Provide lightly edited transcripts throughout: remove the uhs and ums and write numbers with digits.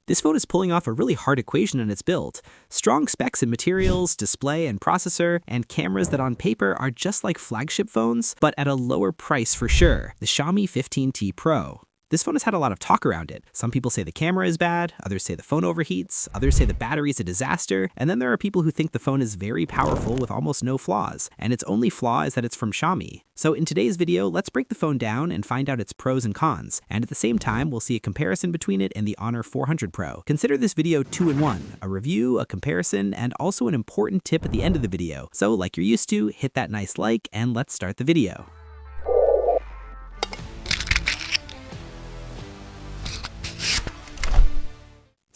This phone is pulling off a really hard equation in its build. Strong specs in materials, display, and processor, and cameras that on paper are just like flagship phones, but at a lower price for sure, the Xiaomi 15T Pro. This phone has had a lot of talk around it. Some people say the camera is bad, others say the phone overheats, others say the battery is a disaster, and then there are people who think the phone is very powerful with almost no flaws, and its only flaw is that it's from Xiaomi. So in today's video, let's break the phone down and find out its pros and cons, and at the same time, we'll see a comparison between it and the Honor 400 Pro. Consider this video 2-in-1, a review, a comparison, and also an important tip at the end of the video. So like you're used to, hit that nice like, and let's start the video.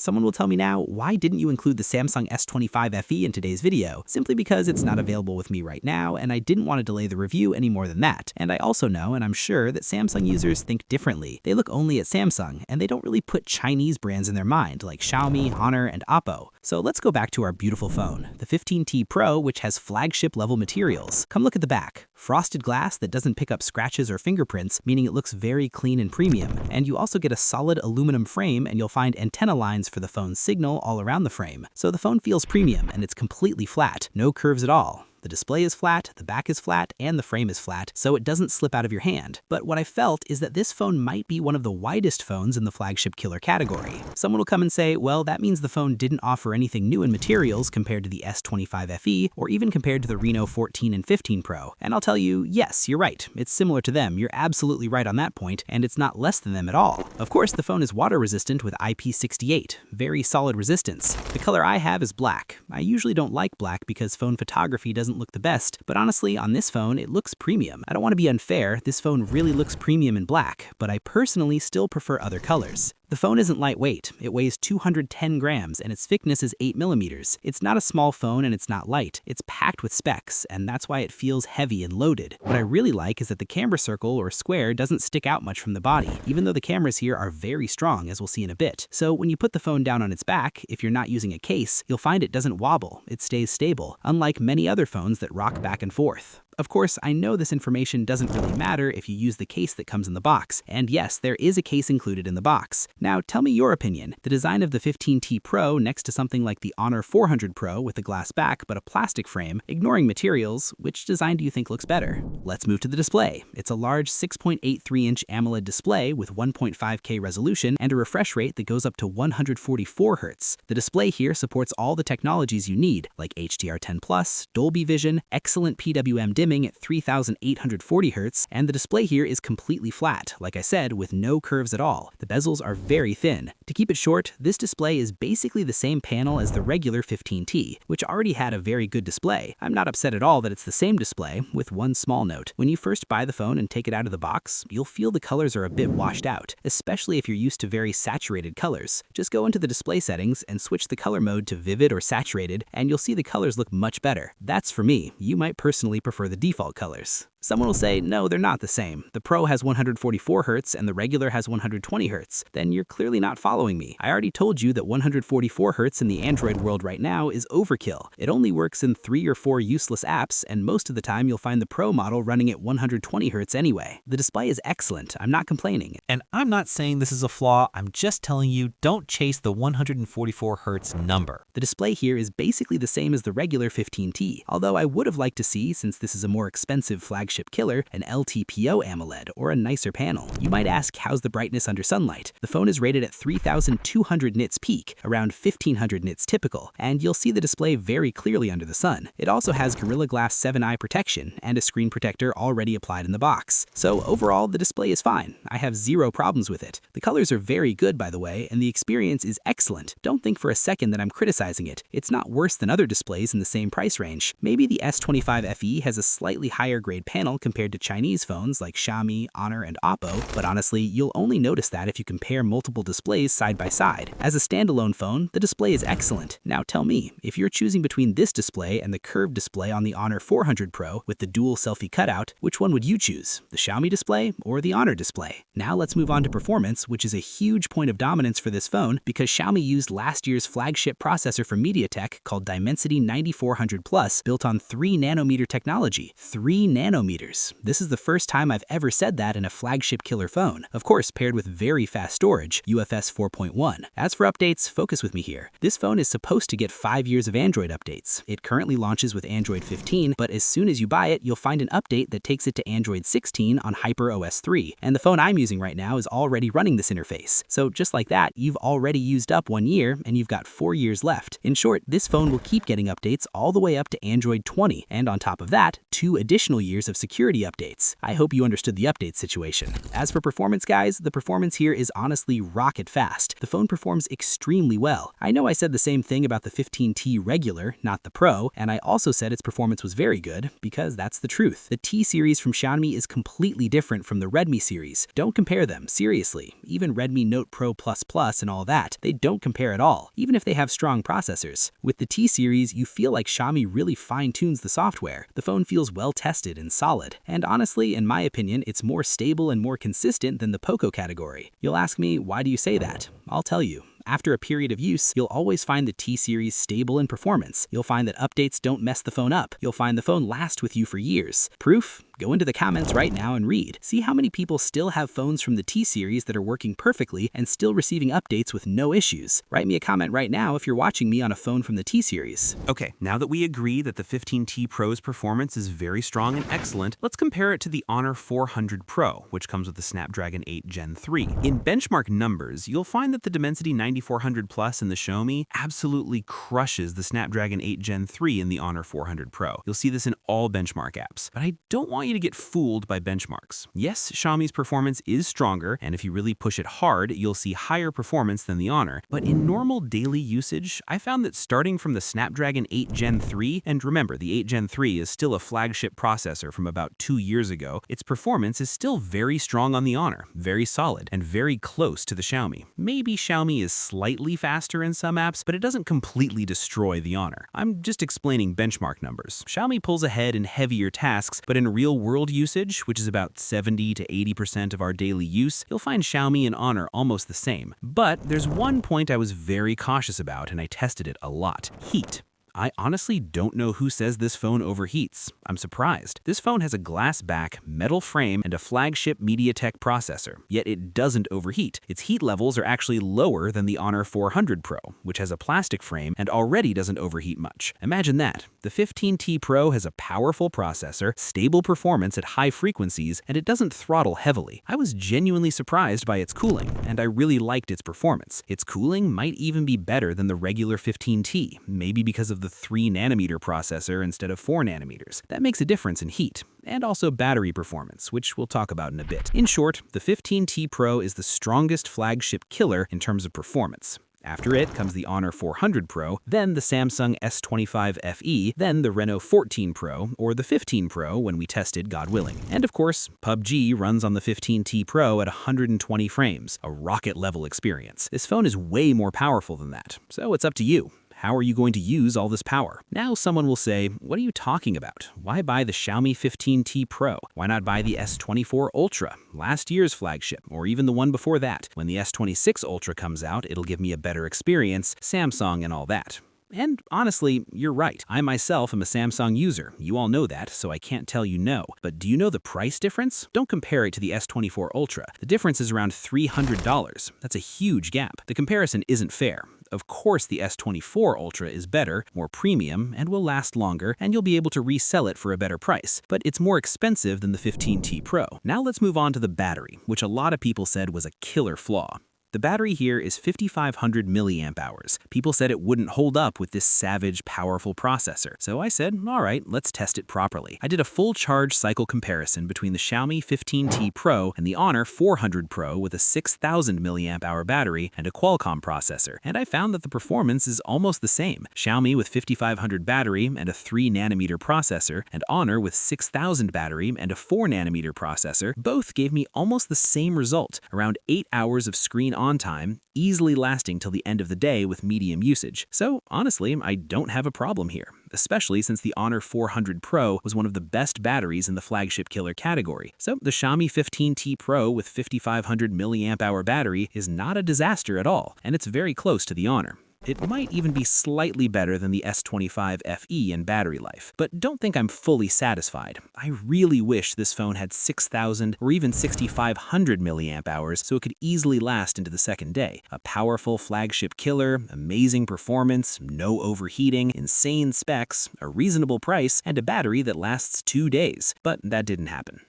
Someone will tell me now, why didn't you include the Samsung S25 FE in today's video? Simply because it's not available with me right now, and I didn't want to delay the review any more than that. And I also know, and I'm sure, that Samsung users think differently. They look only at Samsung, and they don't really put Chinese brands in their mind, like Xiaomi, Honor, and Oppo. So let's go back to our beautiful phone, the 15T Pro, which has flagship level materials. Come look at the back. Frosted glass that doesn't pick up scratches or fingerprints, meaning it looks very clean and premium. And you also get a solid aluminum frame, and you'll find antenna lines for the phone's signal all around the frame. So the phone feels premium, and it's completely flat, no curves at all. The display is flat, the back is flat, and the frame is flat, so it doesn't slip out of your hand. But what I felt is that this phone might be one of the widest phones in the flagship killer category. Someone will come and say, well, that means the phone didn't offer anything new in materials compared to the S25 FE, or even compared to the Reno 14 and 15 Pro. And I'll tell you, yes, you're right. It's similar to them. You're absolutely right on that point, and it's not less than them at all. Of course, the phone is water resistant with IP68, very solid resistance. The color I have is black. I usually don't like black because phone photography doesn't look the best, but honestly, on this phone, it looks premium. I don't want to be unfair, this phone really looks premium in black, but I personally still prefer other colors. The phone isn't lightweight. It weighs 210 grams and its thickness is 8 millimeters. It's not a small phone and it's not light. It's packed with specs, and that's why it feels heavy and loaded. What I really like is that the camera circle or square doesn't stick out much from the body, even though the cameras here are very strong, as we'll see in a bit. So when you put the phone down on its back, if you're not using a case, you'll find it doesn't wobble. It stays stable, unlike many other phones that rock back and forth. Of course, I know this information doesn't really matter if you use the case that comes in the box, and yes, there is a case included in the box. Now, tell me your opinion. The design of the 15T Pro next to something like the Honor 400 Pro with a glass back but a plastic frame, ignoring materials, which design do you think looks better? Let's move to the display. It's a large 6.83-inch AMOLED display with 1.5K resolution and a refresh rate that goes up to 144 Hz. The display here supports all the technologies you need, like HDR10+, Dolby Vision, excellent PWM dimming at 3840 Hz, and the display here is completely flat, like I said, with no curves at all. The bezels are very thin. To keep it short, this display is basically the same panel as the regular 15T, which already had a very good display. I'm not upset at all that it's the same display, with one small note. When you first buy the phone and take it out of the box, you'll feel the colors are a bit washed out, especially if you're used to very saturated colors. Just go into the display settings and switch the color mode to vivid or saturated, and you'll see the colors look much better. That's for me. You might personally prefer the default colors. Someone will say, no, they're not the same. The Pro has 144 Hz and the regular has 120 Hz. Then you're clearly not following me. I already told you that 144 Hz in the Android world right now is overkill. It only works in 3 or 4 useless apps, and most of the time you'll find the Pro model running at 120 Hz anyway. The display is excellent. I'm not complaining. And I'm not saying this is a flaw. I'm just telling you, don't chase the 144 Hz number. The display here is basically the same as the regular 15T, although I would have liked to see, since this is a more expensive flagship killer, an LTPO AMOLED or a nicer panel. You might ask, how's the brightness under sunlight? The phone is rated at 3200 nits peak, around 1500 nits typical, and you'll see the display very clearly under the sun. It also has Gorilla Glass 7 eye protection and a screen protector already applied in the box. So overall, the display is fine. I have zero problems with it. The colors are very good, by the way, and the experience is excellent. Don't think for a second that I'm criticizing it. It's not worse than other displays in the same price range. Maybe the S25 FE has a slightly higher grade panel compared to Chinese phones like Xiaomi, Honor, and Oppo, but honestly, you'll only notice that if you compare multiple displays side by side. As a standalone phone, the display is excellent. Now tell me, if you're choosing between this display and the curved display on the Honor 400 Pro with the dual selfie cutout, which one would you choose? The Xiaomi display or the Honor display? Now let's move on to performance, which is a huge point of dominance for this phone because Xiaomi used last year's flagship processor from MediaTek called Dimensity 9400 Plus, built on 3 nanometer technology. 3 nanometers nanometers. This is the first time I've ever said that in a flagship killer phone, of course paired with very fast storage, UFS 4.1. As for updates, focus with me here. This phone is supposed to get 5 years of Android updates. It currently launches with Android 15, but as soon as you buy it, you'll find an update that takes it to Android 16 on HyperOS 3, and the phone I'm using right now is already running this interface. So just like that, you've already used up 1 year, and you've got 4 years left. In short, this phone will keep getting updates all the way up to Android 20, and on top of that, 2 additional years of security updates. I hope you understood the update situation. As for performance, guys, the performance here is honestly rocket fast. The phone performs extremely well. I know I said the same thing about the 15T regular, not the Pro, and I also said its performance was very good, because that's the truth. The T series from Xiaomi is completely different from the Redmi series. Don't compare them, seriously. Even Redmi Note Pro Plus Plus and all that, they don't compare at all, even if they have strong processors. With the T series, you feel like Xiaomi really fine-tunes the software. The phone feels well-tested and solid, and honestly, in my opinion, it's more stable and more consistent than the Poco category. You'll ask me, why do you say that? I'll tell you. After a period of use, you'll always find the T-series stable in performance. You'll find that updates don't mess the phone up. You'll find the phone lasts with you for years. Proof? Go into the comments right now and read. See how many people still have phones from the T-series that are working perfectly and still receiving updates with no issues. Write me a comment right now if you're watching me on a phone from the T-series. Okay, now that we agree that the 15T Pro's performance is very strong and excellent, let's compare it to the Honor 400 Pro, which comes with the Snapdragon 8 Gen 3. In benchmark numbers, you'll find that the Dimensity 9400 Plus in the Xiaomi absolutely crushes the Snapdragon 8 Gen 3 in the Honor 400 Pro. You'll see this in all benchmark apps, but I don't want you to get fooled by benchmarks. Yes, Xiaomi's performance is stronger, and if you really push it hard, you'll see higher performance than the Honor, but in normal daily usage, I found that starting from the Snapdragon 8 Gen 3, and remember, the 8 Gen 3 is still a flagship processor from about 2 years ago, its performance is still very strong on the Honor, very solid, and very close to the Xiaomi. Maybe Xiaomi is slightly faster in some apps, but it doesn't completely destroy the Honor. I'm just explaining benchmark numbers. Xiaomi pulls ahead in heavier tasks, but in real-world usage, which is about 70 to 80% of our daily use, you'll find Xiaomi and Honor almost the same. But there's one point I was very cautious about, and I tested it a lot: heat. I honestly don't know who says this phone overheats. I'm surprised. This phone has a glass back, metal frame, and a flagship MediaTek processor, yet it doesn't overheat. Its heat levels are actually lower than the Honor 400 Pro, which has a plastic frame and already doesn't overheat much. Imagine that. The 15T Pro has a powerful processor, stable performance at high frequencies, and it doesn't throttle heavily. I was genuinely surprised by its cooling, and I really liked its performance. Its cooling might even be better than the regular 15T, maybe because of the 3nm processor instead of 4nm. That makes a difference in heat, and also battery performance, which we'll talk about in a bit. In short, the 15T Pro is the strongest flagship killer in terms of performance. After it comes the Honor 400 Pro, then the Samsung S25 FE, then the Reno 14 Pro, or the 15 Pro when we tested, God willing. And of course, PUBG runs on the 15T Pro at 120 frames, a rocket-level experience. This phone is way more powerful than that, so it's up to you. How are you going to use all this power? Now someone will say, what are you talking about? Why buy the Xiaomi 15T Pro? Why not buy the S24 Ultra, last year's flagship, or even the one before that? When the S26 Ultra comes out, it'll give me a better experience, Samsung and all that. And honestly, you're right. I myself am a Samsung user. You all know that, so I can't tell you no. But do you know the price difference? Don't compare it to the S24 Ultra. The difference is around $300. That's a huge gap. The comparison isn't fair. Of course, the S24 Ultra is better, more premium, and will last longer, and you'll be able to resell it for a better price. But it's more expensive than the 15T Pro. Now let's move on to the battery, which a lot of people said was a killer flaw. The battery here is 5,500 milliamp hours. People said it wouldn't hold up with this savage, powerful processor. So I said, all right, let's test it properly. I did a full charge cycle comparison between the Xiaomi 15T Pro and the Honor 400 Pro with a 6,000 milliamp hour battery and a Qualcomm processor, and I found that the performance is almost the same. Xiaomi with 5,500 battery and a 3nm processor, and Honor with 6,000 battery and a 4nm processor, both gave me almost the same result, around 8 hours of screen on time, easily lasting till the end of the day with medium usage. So honestly, I don't have a problem here, especially since the Honor 400 Pro was one of the best batteries in the flagship killer category. So the Xiaomi 15T Pro with 5,500 milliamp hour battery is not a disaster at all, and it's very close to the Honor. It might even be slightly better than the S25 FE in battery life. But don't think I'm fully satisfied. I really wish this phone had 6,000 or even 6,500 milliamp hours so it could easily last into the second day. A powerful flagship killer, amazing performance, no overheating, insane specs, a reasonable price, and a battery that lasts 2 days. But that didn't happen.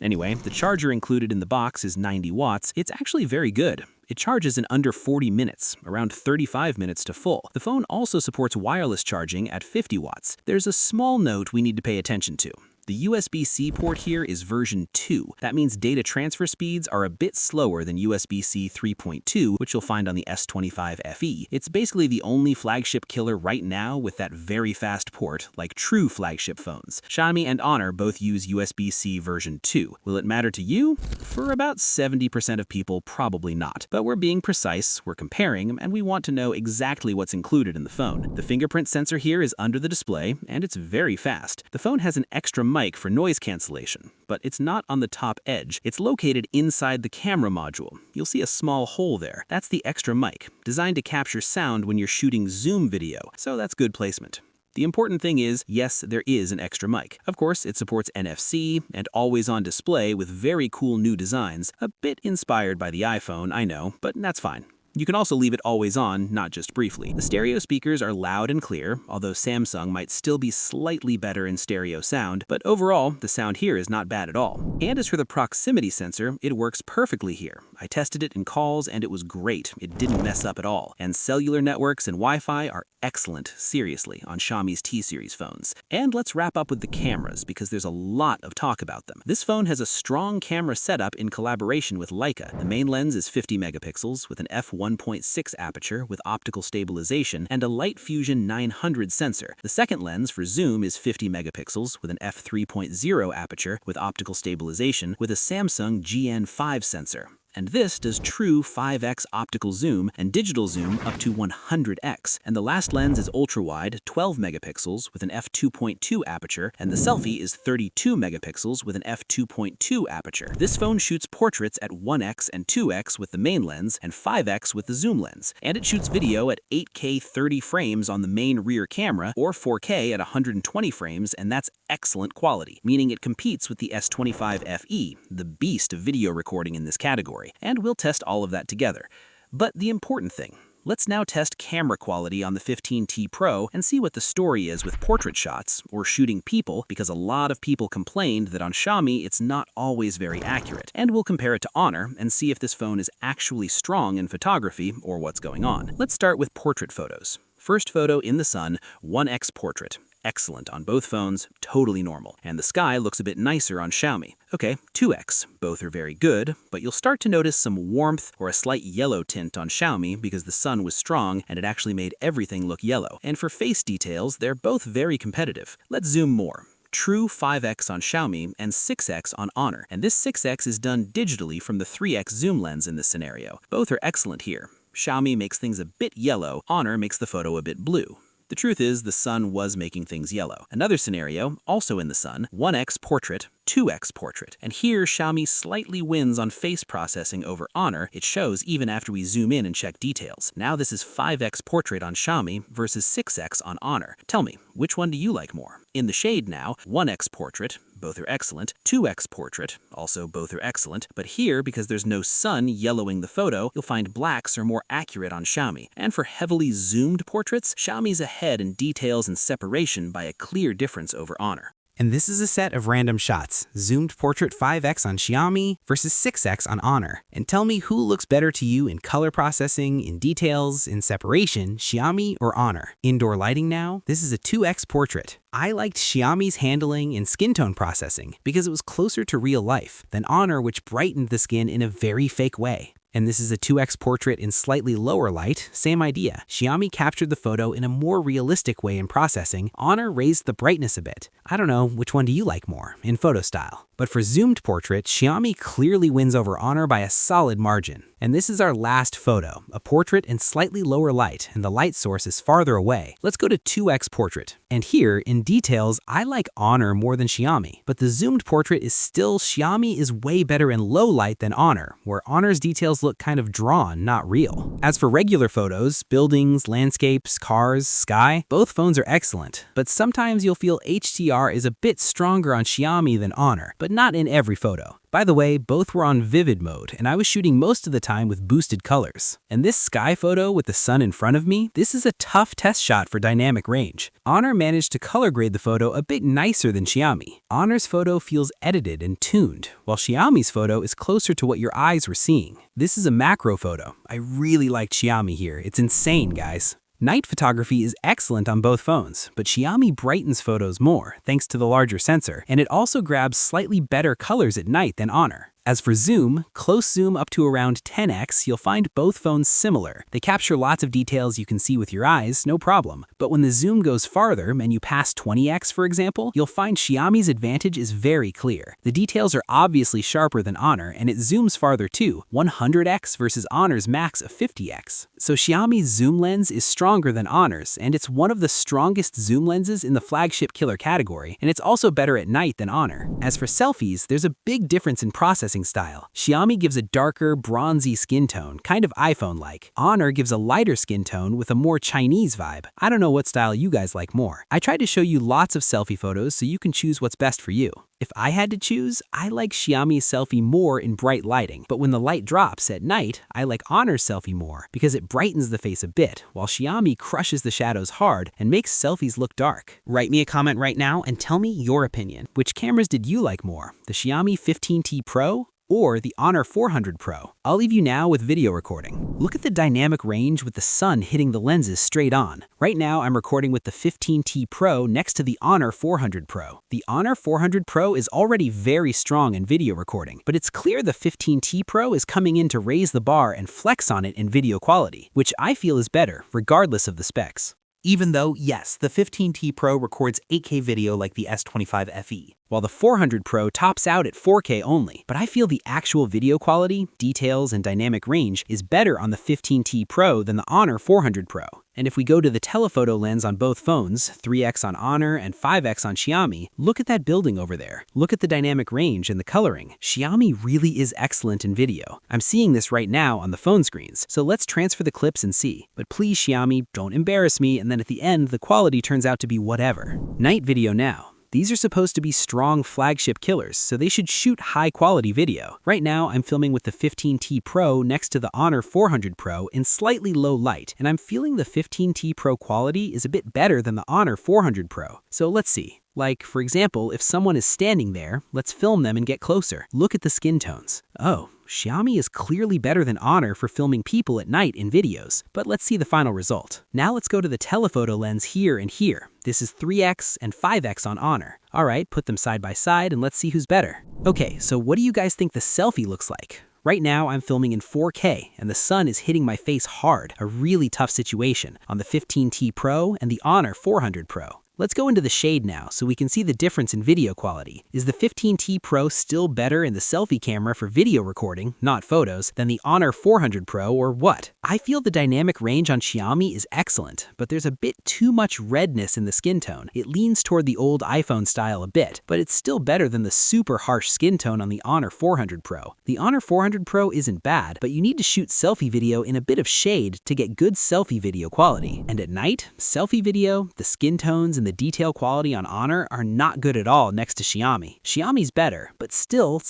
Anyway, the charger included in the box is 90 watts. It's actually very good. It charges in under 40 minutes, around 35 minutes to full. The phone also supports wireless charging at 50 watts. There's a small note we need to pay attention to. The USB-C port here is version 2. That means data transfer speeds are a bit slower than USB-C 3.2, which you'll find on the S25 FE. It's basically the only flagship killer right now with that very fast port, like true flagship phones. Xiaomi and Honor both use USB-C version 2. Will it matter to you? For about 70% of people, probably not. But we're being precise, we're comparing, and we want to know exactly what's included in the phone. The fingerprint sensor here is under the display, and it's very fast. The phone has an extra mic for noise cancellation, but it's not on the top edge. It's located inside the camera module. You'll see a small hole there. That's the extra mic, designed to capture sound when you're shooting zoom video, so that's good placement. The important thing is, yes, there is an extra mic. Of course, it supports NFC and always-on display with very cool new designs, a bit inspired by the iPhone, I know, but that's fine. You can also leave it always on, not just briefly. The stereo speakers are loud and clear, although Samsung might still be slightly better in stereo sound, but overall, the sound here is not bad at all. And as for the proximity sensor, it works perfectly here. I tested it in calls and it was great. It didn't mess up at all. And cellular networks and Wi-Fi are excellent, seriously, on Xiaomi's T-series phones. And let's wrap up with the cameras, because there's a lot of talk about them. This phone has a strong camera setup in collaboration with Leica. The main lens is 50 megapixels with an f1.6 aperture with optical stabilization and a light fusion 900 sensor. The second lens for zoom is 50 megapixels with an f3.0 aperture with optical stabilization with a Samsung GN5 sensor. And this does true 5x optical zoom and digital zoom up to 100x. And the last lens is ultra-wide, 12 megapixels with an f2.2 aperture, and the selfie is 32 megapixels with an f2.2 aperture. This phone shoots portraits at 1x and 2x with the main lens and 5x with the zoom lens. And it shoots video at 8K 30 frames on the main rear camera or 4K at 120 frames, and that's excellent quality, meaning it competes with the S25 FE, the beast of video recording in this category. And we'll test all of that together. But the important thing, let's now test camera quality on the 15T Pro and see what the story is with portrait shots or shooting people, because a lot of people complained that on Xiaomi it's not always very accurate. And we'll compare it to Honor and see if this phone is actually strong in photography or what's going on. Let's start with portrait photos. First photo in the sun, 1x portrait. Excellent on both phones, totally normal. And the sky looks a bit nicer on Xiaomi. Okay, 2x, both are very good, but you'll start to notice some warmth or a slight yellow tint on Xiaomi because the sun was strong and it actually made everything look yellow. And for face details, they're both very competitive. Let's zoom more. True 5x on Xiaomi and 6x on Honor. And this 6x is done digitally from the 3x zoom lens in this scenario. Both are excellent here. Xiaomi makes things a bit yellow, Honor makes the photo a bit blue. The truth is, the sun was making things yellow. Another scenario, also in the sun, 1x portrait, 2x portrait. And here, Xiaomi slightly wins on face processing over Honor. It shows even after we zoom in and check details. Now this is 5x portrait on Xiaomi versus 6x on Honor. Tell me, which one do you like more? In the shade now, 1x portrait, both are excellent, 2x portrait, also both are excellent, but here, because there's no sun yellowing the photo, you'll find blacks are more accurate on Xiaomi. And for heavily zoomed portraits, Xiaomi's ahead in details and separation by a clear difference over Honor. And this is a set of random shots, zoomed portrait 5x on Xiaomi versus 6x on Honor. And tell me who looks better to you in color processing, in details, in separation, Xiaomi or Honor. Indoor lighting now, this is a 2x portrait. I liked Xiaomi's handling in skin tone processing because it was closer to real life than Honor, which brightened the skin in a very fake way. And this is a 2x portrait in slightly lower light, same idea. Xiaomi captured the photo in a more realistic way in processing. Honor raised the brightness a bit. I don't know, which one do you like more in photo style? But for zoomed portrait, Xiaomi clearly wins over Honor by a solid margin. And this is our last photo, a portrait in slightly lower light, and the light source is farther away. Let's go to 2x portrait. And here, in details, I like Honor more than Xiaomi. But the zoomed portrait is still Xiaomi is way better in low light than Honor, where Honor's details look kind of drawn, not real. As for regular photos, buildings, landscapes, cars, sky, both phones are excellent. But sometimes you'll feel HDR is a bit stronger on Xiaomi than Honor, but not in every photo. By the way, both were on vivid mode, and I was shooting most of the time with boosted colors. And this sky photo with the sun in front of me, this is a tough test shot for dynamic range. Honor managed to color grade the photo a bit nicer than Xiaomi. Honor's photo feels edited and tuned, while Xiaomi's photo is closer to what your eyes were seeing. This is a macro photo. I really liked Xiaomi here. It's insane, guys. Night photography is excellent on both phones, but Xiaomi brightens photos more thanks to the larger sensor, and it also grabs slightly better colors at night than Honor. As for zoom, close zoom up to around 10x, you'll find both phones similar. They capture lots of details you can see with your eyes, no problem. But when the zoom goes farther and you pass 20x, for example, you'll find Xiaomi's advantage is very clear. The details are obviously sharper than Honor, and it zooms farther too, 100x versus Honor's max of 50x. So Xiaomi's zoom lens is stronger than Honor's, and it's one of the strongest zoom lenses in the flagship killer category, and it's also better at night than Honor. As for selfies, there's a big difference in processing style. Xiaomi gives a darker, bronzy skin tone, kind of iPhone-like. Honor gives a lighter skin tone with a more Chinese vibe. I don't know what style you guys like more. I tried to show you lots of selfie photos so you can choose what's best for you. If I had to choose, I like Xiaomi's selfie more in bright lighting, but when the light drops at night, I like Honor's selfie more because it brightens the face a bit, while Xiaomi crushes the shadows hard and makes selfies look dark. Write me a comment right now and tell me your opinion. Which cameras did you like more, the Xiaomi 15T Pro or the Honor 400 Pro? I'll leave you now with video recording. Look at the dynamic range with the sun hitting the lenses straight on. Right now, I'm recording with the 15T Pro next to the Honor 400 Pro. The Honor 400 Pro is already very strong in video recording, but it's clear the 15T Pro is coming in to raise the bar and flex on it in video quality, which I feel is better, regardless of the specs. Even though, yes, the 15T Pro records 8K video like the S25 FE, while the 400 Pro tops out at 4K only. But I feel the actual video quality, details, and dynamic range is better on the 15T Pro than the Honor 400 Pro. And if we go to the telephoto lens on both phones, 3x on Honor and 5x on Xiaomi, look at that building over there. Look at the dynamic range and the coloring. Xiaomi really is excellent in video. I'm seeing this right now on the phone screens, so let's transfer the clips and see. But please, Xiaomi, don't embarrass me, and then at the end, the quality turns out to be whatever. Night video now. These are supposed to be strong flagship killers, so they should shoot high-quality video. Right now, I'm filming with the 15T Pro next to the Honor 400 Pro in slightly low light, and I'm feeling the 15T Pro quality is a bit better than the Honor 400 Pro. So let's see. Like, for example, if someone is standing there, let's film them and get closer. Look at the skin tones. Oh, Xiaomi is clearly better than Honor for filming people at night in videos, but let's see the final result. Now let's go to the telephoto lens here and here. This is 3x and 5x on Honor. Alright, put them side by side and let's see who's better. Okay, so what do you guys think the selfie looks like? Right now, I'm filming in 4K, and the sun is hitting my face hard, a really tough situation, on the 15T Pro and the Honor 400 Pro. Let's go into the shade now so we can see the difference in video quality. Is the 15T Pro still better in the selfie camera for video recording, not photos, than the Honor 400 Pro or what? I feel the dynamic range on Xiaomi is excellent, but there's a bit too much redness in the skin tone. It leans toward the old iPhone style a bit, but it's still better than the super harsh skin tone on the Honor 400 Pro. The Honor 400 Pro isn't bad, but you need to shoot selfie video in a bit of shade to get good selfie video quality. And at night, selfie video, the skin tones, and the detail quality on Honor are not good at all next to Xiaomi. Xiaomi's better, but still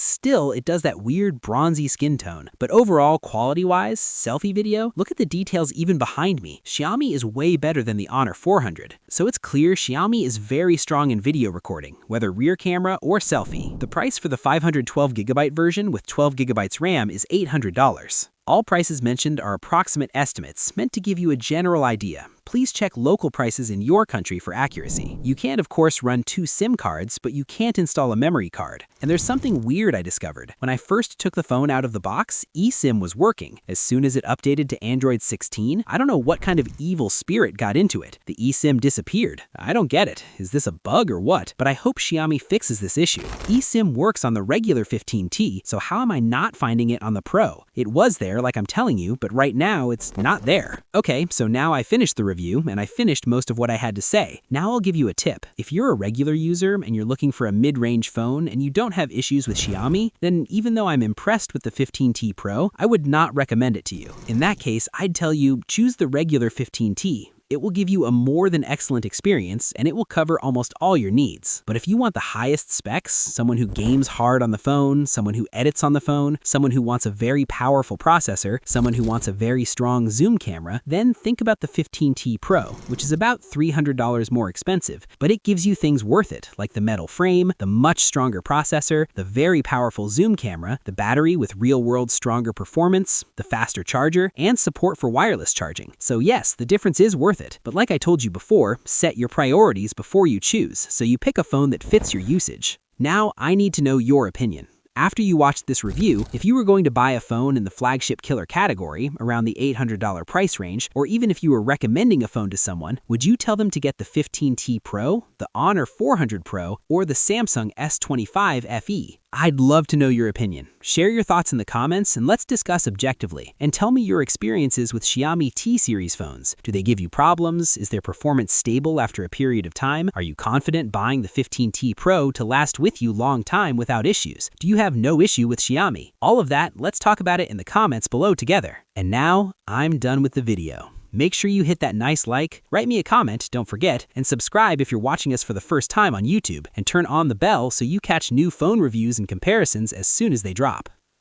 it does that weird bronzy skin tone. But overall, quality-wise, selfie video, look at the details even behind me. Xiaomi is way better than the Honor 400. So it's clear Xiaomi is very strong in video recording, whether rear camera or selfie. The price for the 512GB version with 12GB RAM is $800. All prices mentioned are approximate estimates meant to give you a general idea. please check local prices in your country for accuracy. You can, of course, run 2 SIM cards, but you can't install a memory card. And there's something weird I discovered. When I first took the phone out of the box, eSIM was working. As soon as it updated to Android 16, I don't know what kind of evil spirit got into it. The eSIM disappeared. I don't get it. Is this a bug or what? But I hope Xiaomi fixes this issue. eSIM works on the regular 15T, so how am I not finding it on the Pro? It was there, like I'm telling you, but right now it's not there. Okay, so now I finished the review, and I finished most of what I had to say. Now I'll give you a tip. If you're a regular user and you're looking for a mid-range phone and you don't have issues with Xiaomi, then even though I'm impressed with the 15T Pro, I would not recommend it to you. In that case, I'd tell you choose the regular 15T. It will give you a more than excellent experience, and it will cover almost all your needs. But if you want the highest specs, someone who games hard on the phone, someone who edits on the phone, someone who wants a very powerful processor, someone who wants a very strong zoom camera, then think about the 15T Pro, which is about $300 more expensive, but it gives you things worth it, like the metal frame, the much stronger processor, the very powerful zoom camera, the battery with real-world stronger performance, the faster charger, and support for wireless charging. So yes, the difference is worth it. But like I told you before, set your priorities before you choose, so you pick a phone that fits your usage. Now, I need to know your opinion. After you watched this review, if you were going to buy a phone in the flagship killer category, around the $800 price range, or even if you were recommending a phone to someone, would you tell them to get the 15T Pro, the Honor 400 Pro, or the Samsung S25 FE? I'd love to know your opinion. Share your thoughts in the comments and let's discuss objectively. And tell me your experiences with Xiaomi T-series phones. Do they give you problems? Is their performance stable after a period of time? Are you confident buying the 15T Pro to last with you long time without issues? Do you have no issue with Xiaomi? All of that, let's talk about it in the comments below together. And now, I'm done with the video. Make sure you hit that nice like, write me a comment, don't forget, and subscribe if you're watching us for the first time on YouTube, and turn on the bell so you catch new phone reviews and comparisons as soon as they drop.